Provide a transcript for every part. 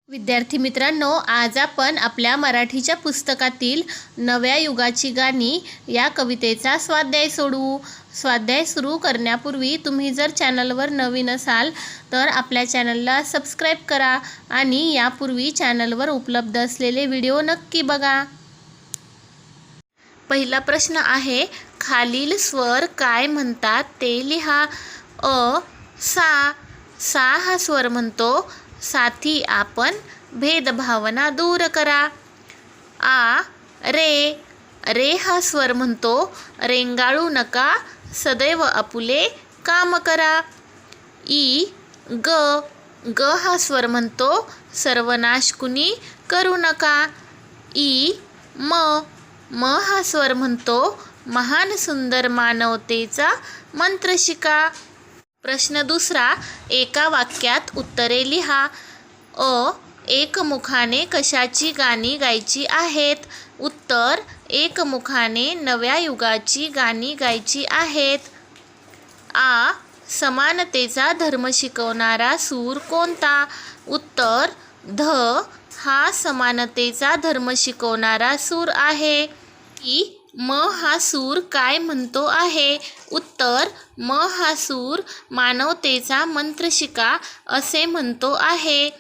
विद्यार्थी मित्रांनो, आज आपण आपल्या मराठीच्या पुस्तकातील नव्या युगाची गाणी या कवितेचा स्वाध्याय सोडवू. स्वाध्याय सुरू करण्यापूर्वी तुम्ही जर चॅनलवर नवीन असाल तर आपल्या चॅनलला सबस्क्राईब करा आणि यापूर्वी चॅनलवर उपलब्ध असलेले व्हिडिओ नक्की बघा. पहिला प्रश्न आहे, खालील स्वर काय म्हणतात ते लिहा. अ सा. सा हा स्वर म्हणतो साथी आपण भेदभावना दूर करा. आ रे. रे हा स्वर म्हणतो रेंगाळू नका सदैव आपुले काम करा. ई ग. ग हा स्वर म्हणतो सर्वनाश कुणी करू नका. ई म. म हा स्वर म्हणतो महान सुंदर मानवतेचा मंत्र शिका. प्रश्न दुसरा, एका वाक्यात उत्तरे लिहा. अ एकमुखाने कशाची गाणी गायची आहेत? उत्तर, एकमुखाने नव्या युगाची गाणी गायची आहेत. आ समानतेचा धर्म शिकवणारा सूर कोणता? उत्तर, ध हा समानतेचा धर्म शिकवणारा सूर आहे. ई म हा सूर काय म्हणतो आहे? उत्तर, म हा सूर मानवतेचा मंत्र शिका असे म्हणतो आहे.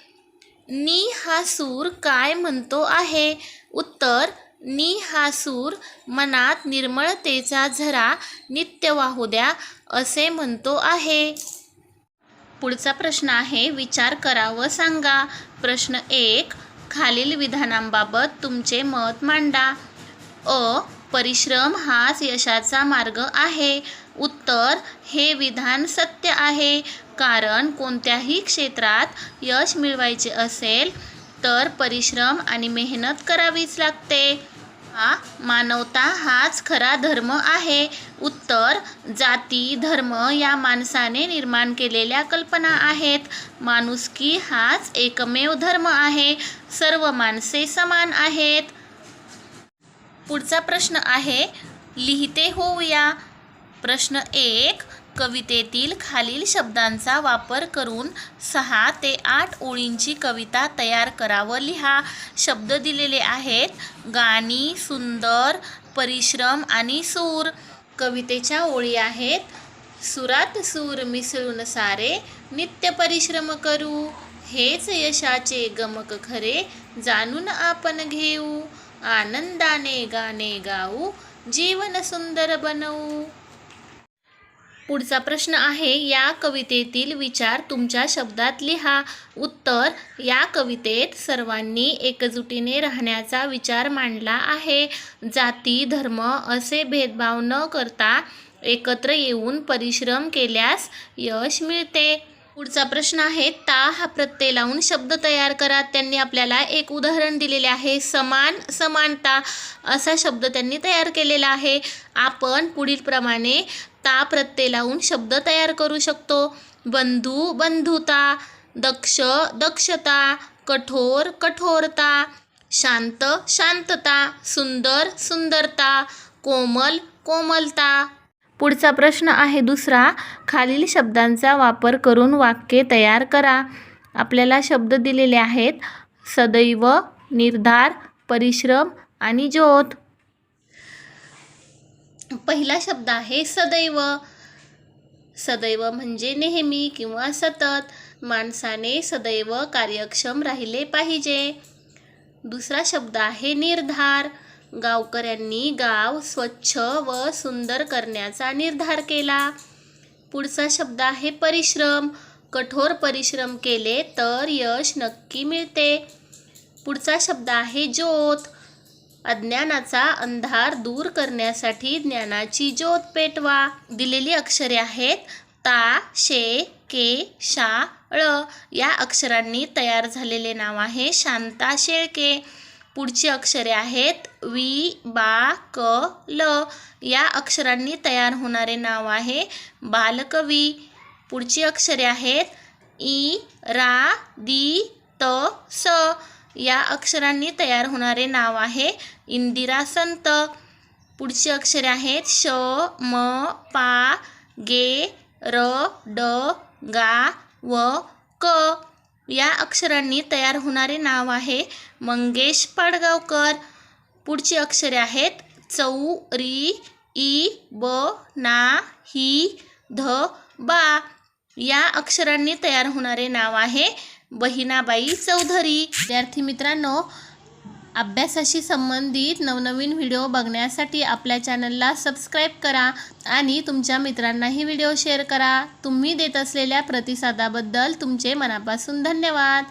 नी हा सूर काय म्हणतो आहे? उत्तर, नी हा सूर मनात निर्मळतेचा झरा नित्य वाहू द्या असे म्हणतो आहे. पुढचा प्रश्न आहे, विचार करा व सांगा. प्रश्न 1, खालील विधानांबाबत तुमचे मत मांडा. अ परिश्रम हाच यशाचा मार्ग आहे. उत्तर, हे विधान सत्य आहे, कारण कोणत्याही क्षेत्रात यश मिळवायचे असेल तर परिश्रम आणि मेहनत करावीच लागते. हा मानवता हाच खरा धर्म आहे. उत्तर, जाती धर्म या माणसाने निर्माण केलेल्या कल्पना आहेत. माणुसकी हाच एकमेव धर्म आहे. सर्व माणसे समान आहेत. पुढचा प्रश्न आहे, लिहिते होऊया. प्रश्न 1, कवितेतील खालील शब्दांचा वापर करून 6 ते 8 ओळींची कविता तयार करा व लिहा. शब्द दिलेले आहेत, गाणी, सुंदर, परिश्रम आणि सूर. कवितेच्या ओळी आहेत, सुरात सूर मिसळून सारे नित्य परिश्रम करू, हेच यशाचे गमक खरे जाणून आपण घेऊ, आनंदाने गाणे गाऊ, जीवन सुंदर बनवू. पुढचा प्रश्न आहे, या कवितेतील विचार तुमच्या शब्दात लिहा. उत्तर, या कवितेत सर्वांनी एकजुटीने राहण्याचा विचार मांडला आहे. जाती धर्म असे भेदभाव न करता एकत्र येऊन परिश्रम केल्यास यश मिळते. पुढचा प्रश्न आहे, ता हा प्रत्यय लावून शब्द तयार करा. त्यांनी आपल्याला एक उदाहरण दिलेले आहे. समान, समानता असा शब्द त्यांनी तयार केलेला आहे. आपण पुढील प्रमाणे ता प्रत्यय लावून शब्द तयार करू शकतो. बंधू, बंधुता. दक्ष, दक्षता. कठोर, कठोरता. शांत, शांतता. सुंदर, सुंदरता. कोमल, कोमलता. पुढचा प्रश्न आहे दुसरा, खालील शब्दांचा वापर करून वाक्ये तयार करा. आपल्याला शब्द दिलेले आहेत, सदैव, निर्धार, परिश्रम आणि ज्योत. पहिला शब्द आहे सदैव. सदैव म्हणजे नेहमी किंवा सतत. माणसाने सदैव कार्यक्षम राहिले पाहिजे. दुसरा शब्द आहे निर्धार. गावकऱ्यांनी गाव स्वच्छ व सुंदर करण्याचा निर्धार केला. पुढचा शब्द आहे परिश्रम. कठोर परिश्रम केले तर यश नक्की मिळते. पुढचा शब्द आहे ज्योत. अज्ञानाचा अंधार दूर करण्यासाठी ज्ञानाची ज्योत पेटवा. दिलेली अक्षरे आहेत, ता, शे, के, शा, ळ. या अक्षरांनी तयार झालेले नाव आहे शांता शेळके. पुढची अक्षरे आहेत, वी, बा, क, ल. या अक्षरांनी तयार होणारे नाव आहे बालकवी. पुढची अक्षरे आहेत, ई, रा, दी, त, स. या अक्षरांनी तयार होणारे नाव आहे इंदिरा संत. पुढची अक्षरे आहेत, श, म, पा, गे, र, ड, गा व क. या अक्षरांनी तयार होणारे नाव आहे मंगेश पाडगावकर. पुढची अक्षरे आहेत चौ, री, ई, ब, ना, ही, ध, बा. या अक्षरांनी तयार होणारे नाव आहे बहिणाबाई चौधरी. विद्यार्थी मित्रांनो, अभ्यासाशी संबंधित नवनवीन व्हिडिओ बघण्यासाठी आपल्या चॅनलला सबस्क्राईब करा आणि तुमच्या मित्रांनाही व्हिडिओ शेअर करा. तुम्ही देत असलेल्या प्रतिसादाबद्दल तुमचे मनापासून धन्यवाद.